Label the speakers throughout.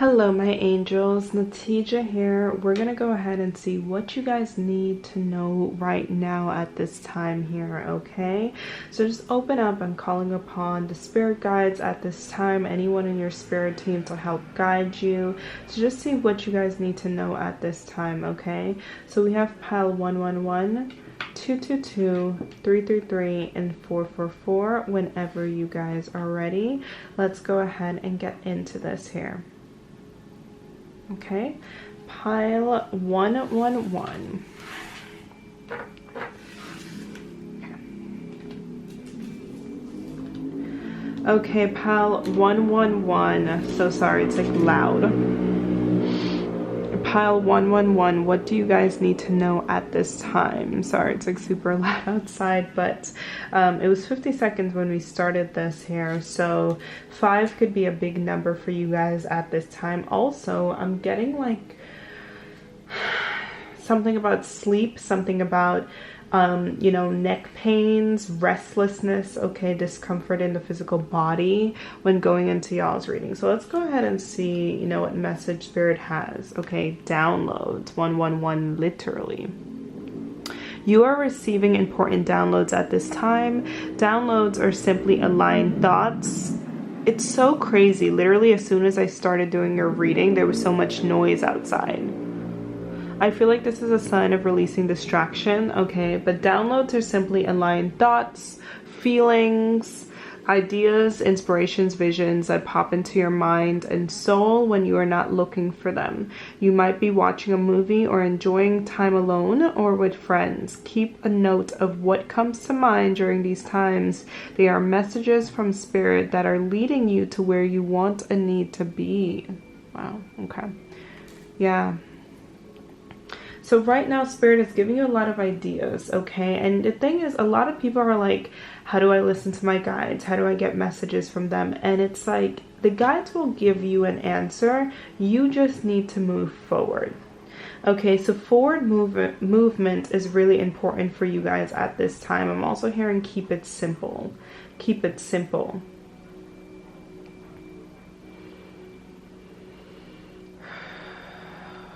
Speaker 1: Hello my angels, Natija here. We're gonna go ahead and see what you guys need to know right now at this time here, okay? So just open up. I'm calling upon the spirit guides at this time, anyone in your spirit team to help guide you. So just see what you guys need to know at this time, okay? So we have pile 111, 222, 333, and 444 whenever you guys are ready. Let's go ahead and get into this here. Okay, pile 111. Okay, pile 111. So sorry, it's like loud. Pile 111, what do you guys need to know at this time? Sorry, it's like super loud outside, but it was 50 seconds when we started this here, so 5 could be a big number for you guys at this time. Also, I'm getting like something about sleep, something about you know, neck pains, restlessness, okay, discomfort in the physical body when going into y'all's reading. So let's go ahead and see, you know, what message spirit has. Okay, downloads 111, literally. You are receiving important downloads at this time. Downloads are simply aligned thoughts. It's so crazy. Literally, as soon as I started doing your reading, there was so much noise outside. I feel like this is a sign of releasing distraction, okay? But downloads are simply aligned thoughts, feelings, ideas, inspirations, visions that pop into your mind and soul when you are not looking for them. You might be watching a movie or enjoying time alone or with friends. Keep a note of what comes to mind during these times. They are messages from spirit that are leading you to where you want and need to be. Wow, okay. Yeah. So right now, spirit is giving you a lot of ideas, okay? And the thing is, a lot of people are like, how do I listen to my guides? How do I get messages from them? And it's like, the guides will give you an answer. You just need to move forward. Okay, so forward movement is really important for you guys at this time. I'm also hearing keep it simple. Keep it simple.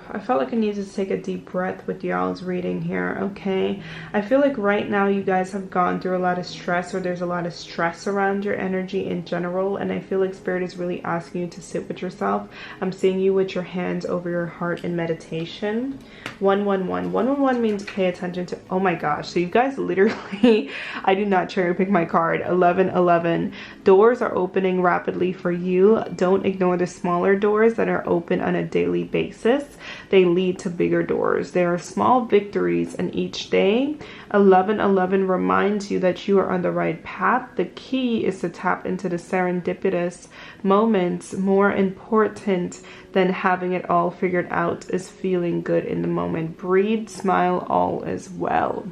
Speaker 1: I felt like I needed to take a deep breath with y'all's reading here, okay? I feel like right now you guys have gone through a lot of stress, or there's a lot of stress around your energy in general, and I feel like spirit is really asking you to sit with yourself. I'm seeing you with your hands over your heart in meditation. 111. 111 means pay attention to, oh my gosh, so you guys literally, I do not cherry pick my card. 1111. Doors are opening rapidly for you. Don't ignore the smaller doors that are open on a daily basis. They lead to bigger doors. There are small victories in each day. 1111 reminds you that you are on the right path. The key is to tap into the serendipitous moments. More important than having it all figured out is feeling good in the moment. Breathe, smile, all is well.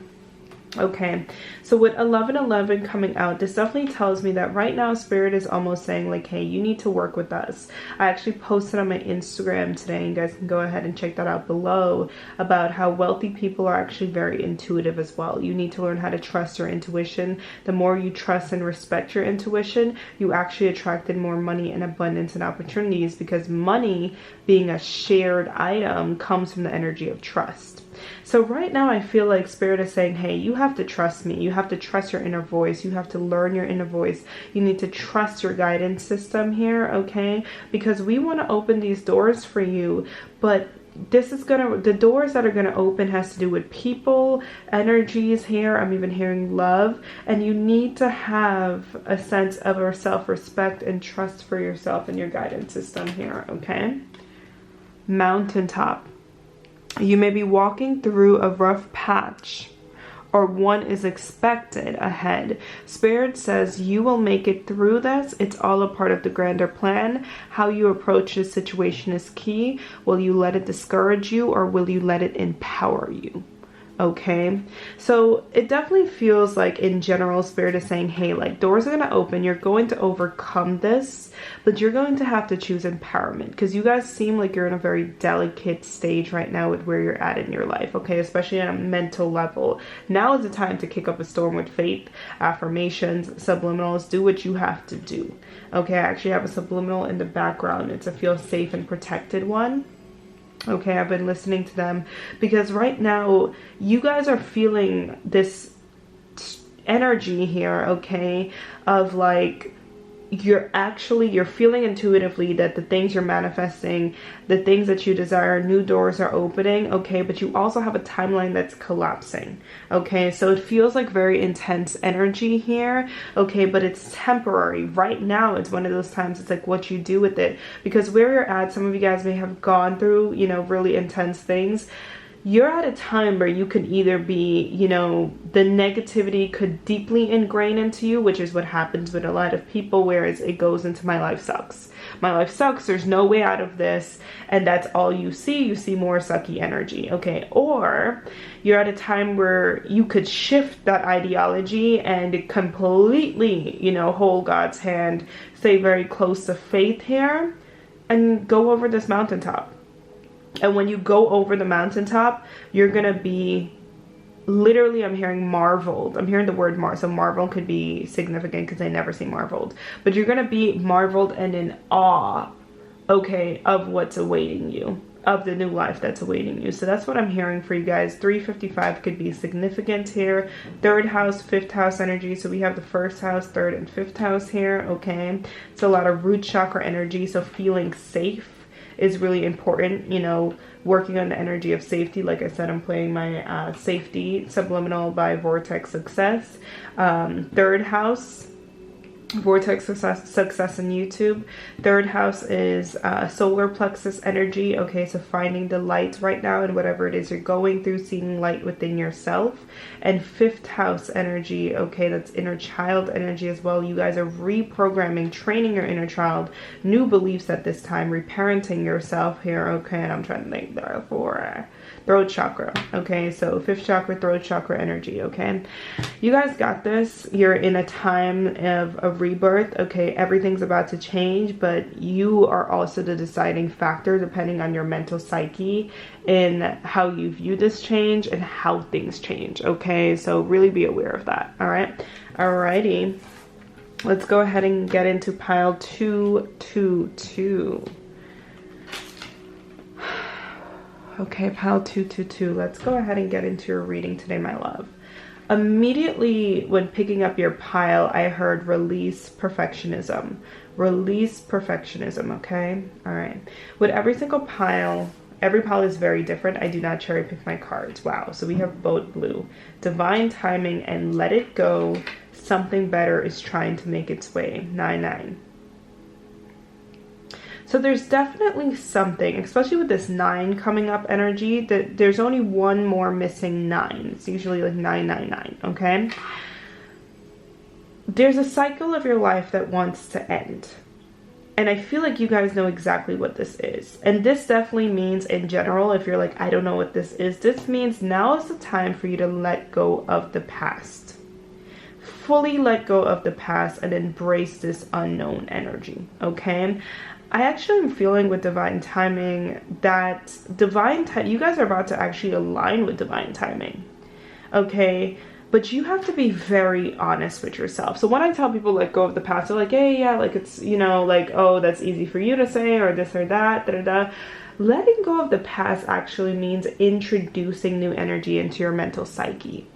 Speaker 1: Okay, so with 1111 coming out, this definitely tells me that right now spirit is almost saying like, hey, you need to work with us. I actually posted on my Instagram today, and you guys can go ahead and check that out below, about how wealthy people are actually very intuitive as well. You need to learn how to trust your intuition. The more you trust and respect your intuition, you actually attracted more money and abundance and opportunities, because money, being a shared item, comes from the energy of trust. So right now I feel like spirit is saying, hey, you have to trust me. You have to trust your inner voice. You have to learn your inner voice. You need to trust your guidance system here, okay? Because we want to open these doors for you, but this is the doors that are gonna open has to do with people, energies here. I'm even hearing love, and you need to have a sense of self-respect and trust for yourself and your guidance system here, okay? Mountaintop. You may be walking through a rough patch, or one is expected ahead. Spirit says you will make it through this. It's all a part of the grander plan. How you approach this situation is key. Will you let it discourage you, or will you let it empower you? Okay, so it definitely feels like in general Spirit is saying, hey, like doors are going to open, you're going to overcome this, but you're going to have to choose empowerment, because you guys seem like you're in a very delicate stage right now with where you're at in your life. Okay, especially on a mental level. Now is the time to kick up a storm with faith, affirmations, subliminals. Do what you have to do. Okay, I actually have a subliminal in the background. It's a feel safe and protected one. Okay, I've been listening to them because right now you guys are feeling this energy here, okay, of like you're feeling intuitively that the things you're manifesting, the things that you desire, new doors are opening, okay, but you also have a timeline that's collapsing. Okay, so it feels like very intense energy here, okay, but it's temporary. Right now it's one of those times, it's like what you do with it, because where you're at, some of you guys may have gone through, you know, really intense things. You're at a time where you can either be, you know, the negativity could deeply ingrain into you, which is what happens with a lot of people, whereas it goes into my life sucks. My life sucks. There's no way out of this. And that's all you see. You see more sucky energy. Okay. Or you're at a time where you could shift that ideology and completely, you know, hold God's hand, stay very close to faith here, and go over this mountaintop. And when you go over the mountaintop, you're going to be literally, I'm hearing marveled. I'm hearing the word so marvel could be significant because I never say marveled. But you're going to be marveled and in awe, okay, of what's awaiting you, of the new life that's awaiting you. So that's what I'm hearing for you guys. 355 could be significant here. Third house, fifth house energy. So we have the first house, third and fifth house here, okay. It's a lot of root chakra energy. So feeling safe is really important, you know, working on the energy of safety. Like I said, I'm playing my safety subliminal by Vortex Success. Third house, Vortex Success on YouTube. Third house is solar plexus energy. Okay, so finding the light right now in whatever it is you're going through, seeing light within yourself. And fifth house energy, okay, that's inner child energy as well. You guys are reprogramming, training your inner child, new beliefs at this time, reparenting yourself here. Okay, and I'm trying to think there for throat chakra. Okay, so fifth chakra, throat chakra energy. Okay, you guys got this. You're in a time of rebirth. Okay, everything's about to change, but you are also the deciding factor depending on your mental psyche in how you view this change and how things change. Okay, so really be aware of that. All right, alrighty, let's go ahead and get into pile 222. Okay, pile 222. Let's go ahead and get into your reading today, my love. Immediately when picking up your pile, I heard release perfectionism. Release perfectionism, okay? All right. With every single pile, every pile is very different. I do not cherry pick my cards. Wow. So we have boat blue, divine timing, and let it go. Something better is trying to make its way. 9-9. So there's definitely something, especially with this 9 coming up energy, that there's only one more missing 9. It's usually like 999, okay? There's a cycle of your life that wants to end. And I feel like you guys know exactly what this is. And this definitely means, in general, if you're like, I don't know what this is, this means now is the time for you to let go of the past. Fully let go of the past and embrace this unknown energy, okay? I actually am feeling with divine timing that you guys are about to actually align with divine timing, okay? But you have to be very honest with yourself. So when I tell people let go of the past, they're like, hey, yeah, like it's, you know, like, oh, that's easy for you to say, or this or that, da-da-da. Letting go of the past actually means introducing new energy into your mental psyche,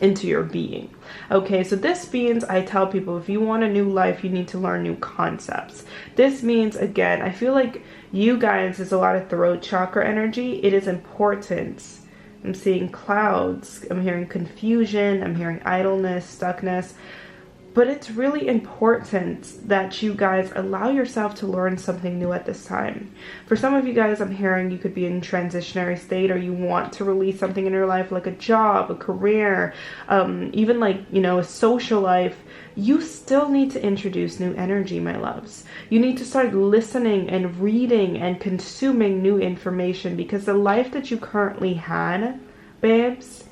Speaker 1: into your being. Okay, so this means, I tell people, if you want a new life, you need to learn new concepts. This means, again, I feel like you guys, there's a lot of throat chakra energy. It is important. I'm seeing clouds. I'm hearing confusion. I'm hearing idleness, stuckness. But it's really important that you guys allow yourself to learn something new at this time. For some of you guys, I'm hearing you could be in transitionary state, or you want to release something in your life, like a job, a career, even like, you know, a social life. You still need to introduce new energy, my loves. You need to start listening and reading and consuming new information, because the life that you currently had babes,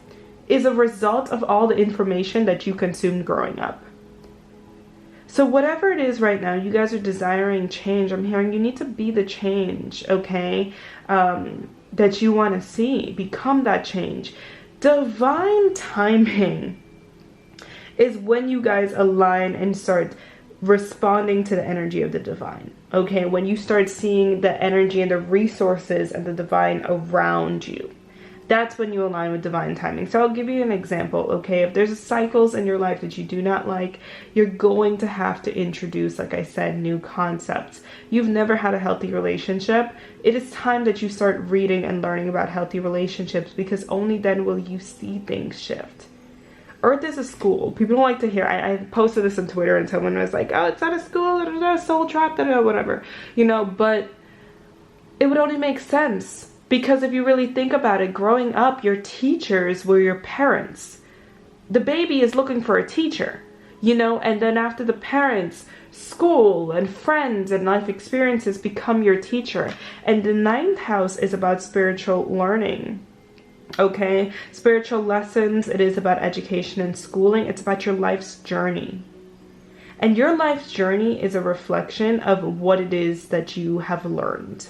Speaker 1: is a result of all the information that you consumed growing up. So whatever it is right now, you guys are desiring change. I'm hearing you need to be the change, okay, that you want to see. Become that change. Divine timing is when you guys align and start responding to the energy of the divine, okay? When you start seeing the energy and the resources and the divine around you. That's when you align with divine timing. So I'll give you an example, okay? If there's cycles in your life that you do not like, you're going to have to introduce, like I said, new concepts. You've never had a healthy relationship. It is time that you start reading and learning about healthy relationships, because only then will you see things shift. Earth is a school. People don't like to hear. I posted this on Twitter and someone was like, oh, it's not a school, soul trap, whatever. You know, but it would only make sense. Because if you really think about it, growing up, your teachers were your parents. The baby is looking for a teacher, you know, and then after the parents, school and friends and life experiences become your teacher. And the 9th house is about spiritual learning, okay? Spiritual lessons, it is about education and schooling. It's about your life's journey. And your life's journey is a reflection of what it is that you have learned.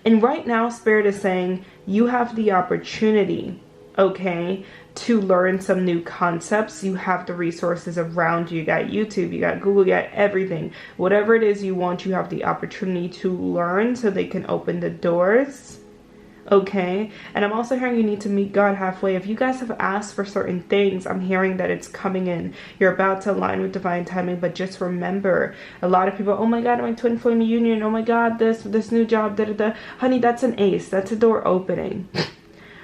Speaker 1: And right now, Spirit is saying you have the opportunity, okay, to learn some new concepts. You have the resources around you. You got YouTube, you got Google, you got everything. Whatever it is you want, you have the opportunity to learn so they can open the doors, okay? And I'm also hearing you need to meet God halfway. If you guys have asked for certain things, I'm hearing that it's coming in. You're about to align with divine timing, but just remember, a lot of people, oh my God, my twin flame union, oh my God, this new job, honey, that's an ace, that's a door opening.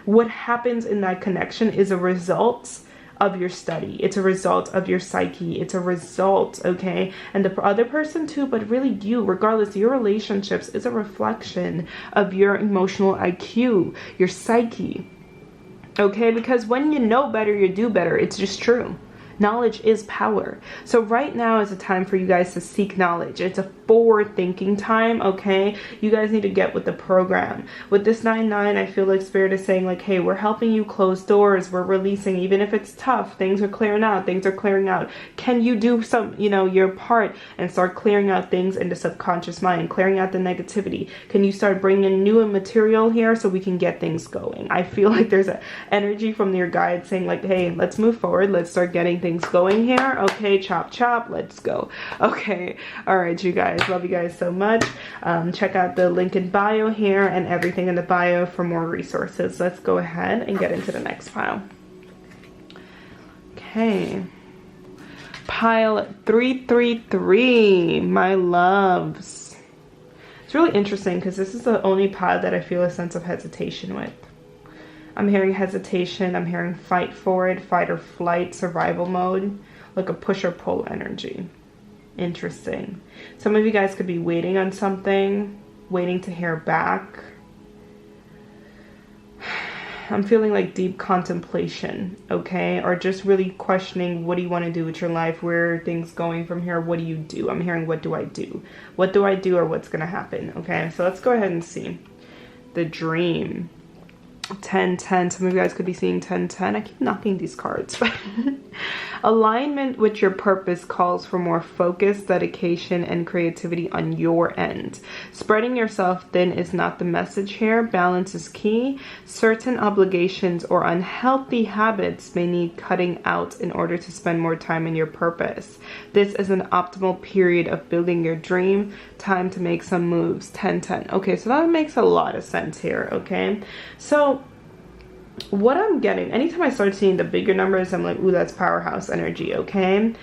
Speaker 1: What happens in that connection is a result of your study. It's a result of your psyche. It's a result, okay? And the other person too, but really you, regardless, your relationships is a reflection of your emotional IQ, your psyche, okay? Because when you know better, you do better. It's just true. Knowledge is power. So right now is a time for you guys to seek knowledge. It's a forward thinking time, okay? You guys need to get with the program. With this 9-9, I feel like Spirit is saying like, hey, we're helping you close doors. We're releasing, even if it's tough, things are clearing out. Things are clearing out. Can you do some, you know, your part and start clearing out things in the subconscious mind, clearing out the negativity? Can you start bringing new material here so we can get things going? I feel like there's an energy from your guide saying like, hey, let's move forward. Let's start getting things going here. Okay, chop chop, let's go. Okay, all right, you guys, love you guys so much. Check out the link in bio here and everything in the bio for more resources. Let's go ahead and get into the next pile. Okay, pile 333, my loves. It's really interesting because this is the only pile that I feel a sense of hesitation with. I'm hearing hesitation. I'm hearing fight for it, fight or flight, survival mode, like a push or pull energy. Interesting. Some of you guys could be waiting on something, waiting to hear back. I'm feeling like deep contemplation, okay? Or just really questioning, what do you want to do with your life? Where are things going from here? What do you do? I'm hearing, what do I do? What do I do, or what's going to happen? Okay, so let's go ahead and see. The dream. 10-10. Some of you guys could be seeing 10-10. I keep knocking these cards. Alignment with your purpose calls for more focus, dedication, and creativity on your end. Spreading yourself thin is not the message here. Balance is key. Certain obligations or unhealthy habits may need cutting out in order to spend more time in your purpose. This is an optimal period of building your dream. Time to make some moves. 10-10. Okay, so that makes a lot of sense here, okay? So what I'm getting, anytime I start seeing the bigger numbers, I'm like, ooh, that's powerhouse energy, okay?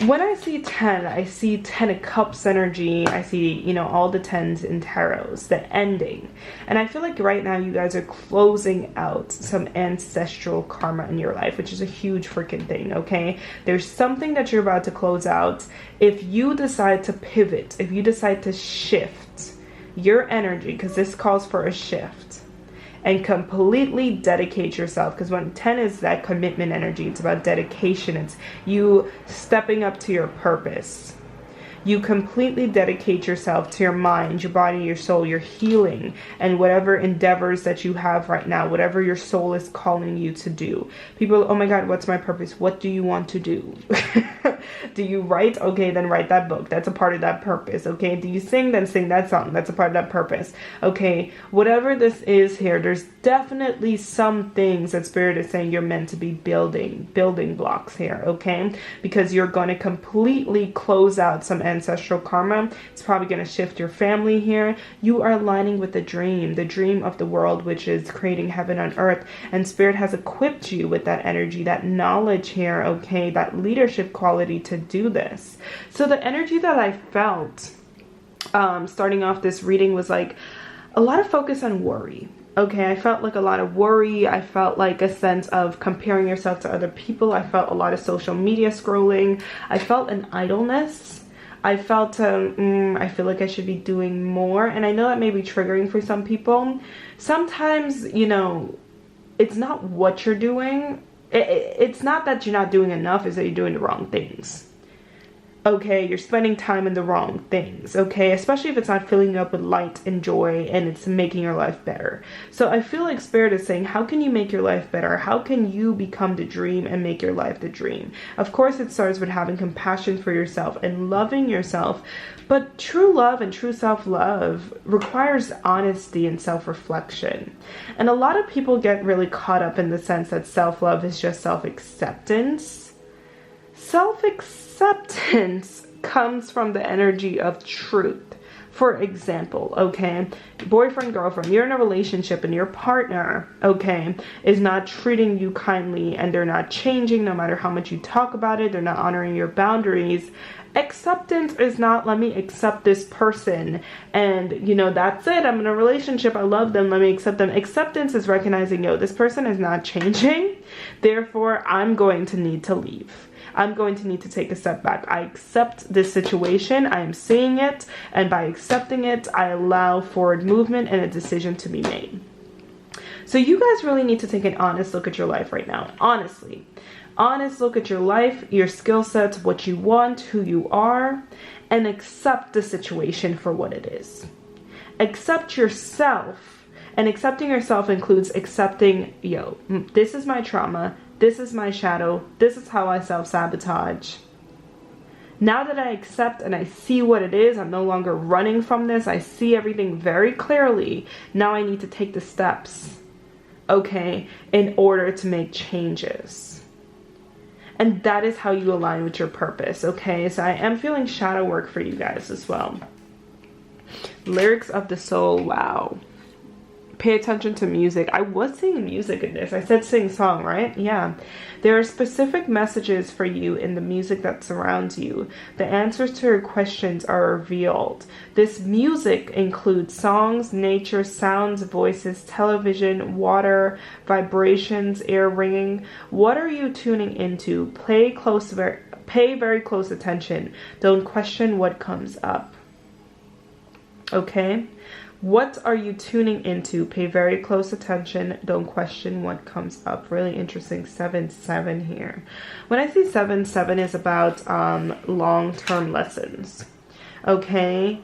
Speaker 1: When I see 10, I see 10 of cups energy. I see, you know, all the 10s in tarots, the ending. And I feel like right now you guys are closing out some ancestral karma in your life, which is a huge freaking thing, okay? There's something that you're about to close out. If you decide to pivot, if you decide to shift your energy, because this calls for a shift, and completely dedicate yourself, because when 10 is that commitment energy, it's about dedication. It's you stepping up to your purpose. You completely dedicate yourself to your mind, your body, your soul, your healing, and whatever endeavors that you have right now, whatever your soul is calling you to do. People, oh my God, what's my purpose? What do you want to do? Do you write? Okay, then write that book. That's a part of that purpose. Okay, do you sing? Then sing that song. That's a part of that purpose. Okay, whatever this is here, there's definitely some things that Spirit is saying you're meant to be building blocks here. Okay, because you're going to completely close out some ancestral karma. It's probably going to shift your family here. You are aligning with the dream of the world, which is creating heaven on earth. And Spirit has equipped you with that energy, that knowledge here. Okay, that leadership quality to do this. So the energy that I felt starting off this reading was like a lot of focus on worry. Okay, I felt like a lot of worry. I felt like a sense of comparing yourself to other people. I felt a lot of social media scrolling. I felt an idleness. I felt, I feel like I should be doing more. And I know that may be triggering for some people. Sometimes, you know, it's not what you're doing. It's not that you're not doing enough, it's that you're doing the wrong things. Okay, you're spending time in the wrong things, okay? Especially if it's not filling you up with light and joy and it's making your life better. So I feel like Spirit is saying, how can you make your life better? How can you become the dream and make your life the dream? Of course, it starts with having compassion for yourself and loving yourself. But true love and true self-love requires honesty and self-reflection. And a lot of people get really caught up in the sense that self-love is just self-acceptance. Self-acceptance comes from the energy of truth. For example, okay, boyfriend, girlfriend, you're in a relationship and your partner, okay, is not treating you kindly and they're not changing no matter how much you talk about it. They're not honoring your boundaries. Acceptance is not, let me accept this person and, you know, that's it. I'm in a relationship. I love them. Let me accept them. Acceptance is recognizing, yo, this person is not changing. Therefore, I'm going to need to leave. I'm going to need to take a step back. I accept this situation. I am seeing it. And by accepting it, I allow forward movement and a decision to be made. So you guys really need to take an honest look at your life right now. Honestly. Honest look at your life, your skill sets, what you want, who you are, and accept the situation for what it is. Accept yourself. And accepting yourself includes accepting, yo, this is my trauma. This is my shadow. This is how I self-sabotage. Now that I accept and I see what it is, I'm no longer running from this. I see everything very clearly. Now I need to take the steps, okay, in order to make changes. And that is how you align with your purpose, okay? So I am feeling shadow work for you guys as well. Lyrics of the soul, wow. Pay attention to music. I was singing music in this. I said sing song, right? Yeah. There are specific messages for you in the music that surrounds you. The answers to your questions are revealed. This music includes songs, nature, sounds, voices, television, water, vibrations, air ringing. What are you tuning into? Pay very close attention. Don't question what comes up. Okay? What are you tuning into? Pay very close attention. Don't question what comes up. Really interesting. 7-7 here. When I see 7-7 is about long-term lessons. Okay.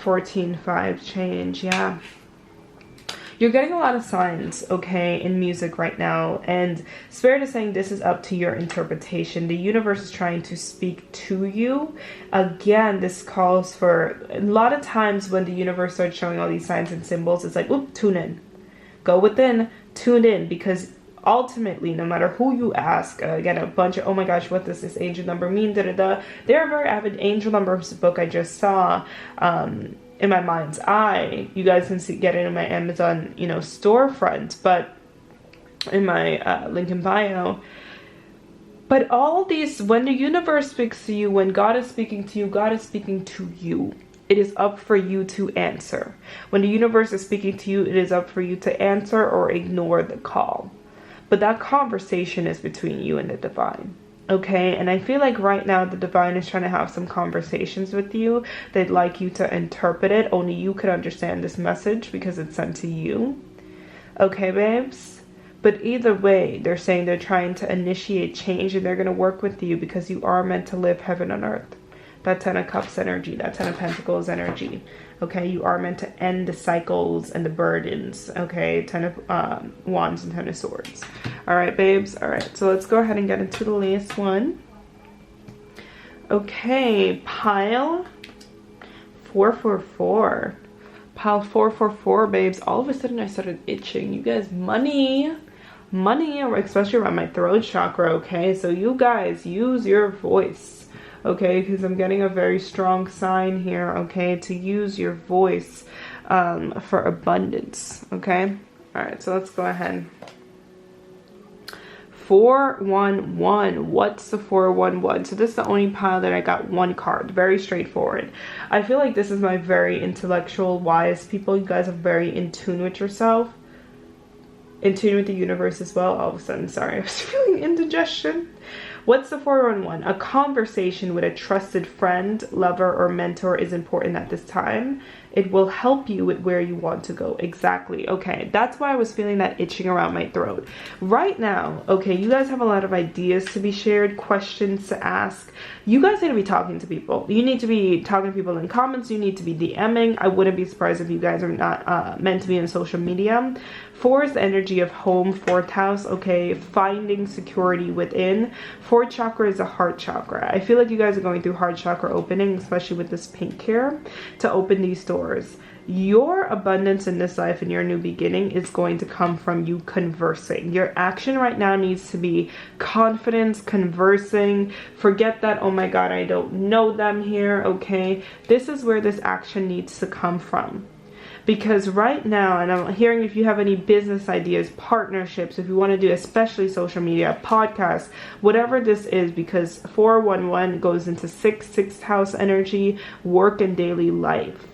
Speaker 1: 14-5 change. Yeah. You're getting a lot of signs, okay, in music right now. And Spirit is saying this is up to your interpretation. The universe is trying to speak to you. Again, this calls for, a lot of times when the universe starts showing all these signs and symbols, it's like, oop, tune in. Go within, tune in. Because ultimately, no matter who you ask, again, a bunch of, oh my gosh, what does this angel number mean? Da-da-da. There are very avid angel numbers book I just saw. In my mind's eye, you guys can get it in my Amazon, you know, storefront, but in my link in bio. But all these, when the universe speaks to you, when God is speaking to you, God is speaking to you. It is up for you to answer. When the universe is speaking to you, it is up for you to answer or ignore the call. But that conversation is between you and the divine. Okay, and I feel like right now the divine is trying to have some conversations with you. They'd like you to interpret it. Only you could understand this message because it's sent to you. Okay, babes? But either way, they're saying they're trying to initiate change, and they're going to work with you because you are meant to live heaven on earth. That 10 of Cups energy, that 10 of Pentacles energy. Okay, you are meant to end the cycles and the burdens. Okay, 10 of Wands and 10 of Swords. All right, babes. All right, so let's go ahead and get into the last one. Okay, pile 444. Pile 444, babes. All of a sudden, I started itching. You guys, money, especially around my throat chakra. Okay, so you guys use your voice. Okay, because I'm getting a very strong sign here. Okay, to use your voice for abundance. Okay, all right. So let's go ahead. 411. What's the 411? So this is the only pile that I got one card. Very straightforward. I feel like this is my very intellectual, wise people. You guys are very in tune with yourself, in tune with the universe as well. All of a sudden, sorry, I was feeling indigestion. What's the 411? A conversation with a trusted friend, lover, or mentor is important at this time. It will help you with where you want to go. Exactly. Okay, that's why I was feeling that itching around my throat. Right now, okay, you guys have a lot of ideas to be shared, questions to ask. You guys need to be talking to people. You need to be talking to people in comments. You need to be DMing. I wouldn't be surprised if you guys are not meant to be in social media. 4 is the energy of home, 4th house, okay, finding security within. 4th chakra is a heart chakra. I feel like you guys are going through heart chakra opening, especially with this pink here, to open these doors. Your abundance in this life and your new beginning is going to come from you conversing. Your action right now needs to be confidence, conversing. Forget that, oh my God, I don't know them here, okay? This is where this action needs to come from. Because right now, and I'm hearing if you have any business ideas, partnerships, if you want to do especially social media, podcasts, whatever this is, because 411 goes into 6th house energy, work and daily life.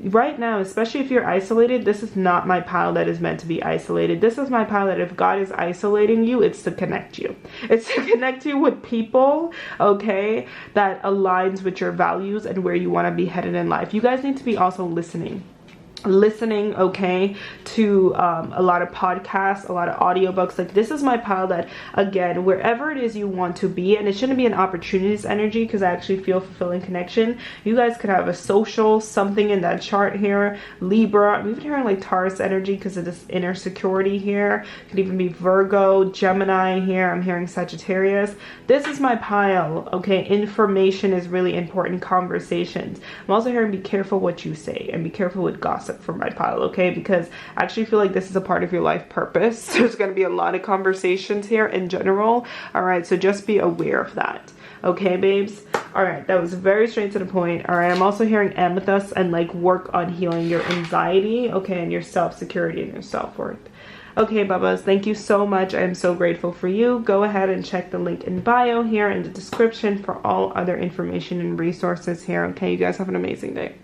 Speaker 1: Right now, especially if you're isolated, this is not my pile that is meant to be isolated. This is my pile that if God is isolating you, it's to connect you. It's to connect you with people, okay, that aligns with your values and where you want to be headed in life. You guys need to be also listening, okay, to a lot of podcasts, a lot of audiobooks. Like, this is my pile that, again, wherever it is you want to be, and it shouldn't be an opportunities energy, because I actually feel fulfilling connection. You guys could have a social something in that chart here. Libra, I'm even hearing like Taurus energy because of this inner security here. Could even be Virgo, Gemini here. I'm hearing Sagittarius. This is my pile, okay. Information is really important. Conversations. I'm also hearing be careful what you say and be careful with gossip for my pile, okay, because I actually feel like this is a part of your life purpose. There's going to be a lot of conversations here in general. All right, so just be aware of that, okay, babes. All right, that was very straight to the point. All right, I'm also hearing amethyst and like work on healing your anxiety, okay, and your self-security and your self-worth. Okay, Bubbas, thank you so much. I am so grateful for you. Go ahead and check the link in bio here in the description for all other information and resources here. Okay, you guys have an amazing day.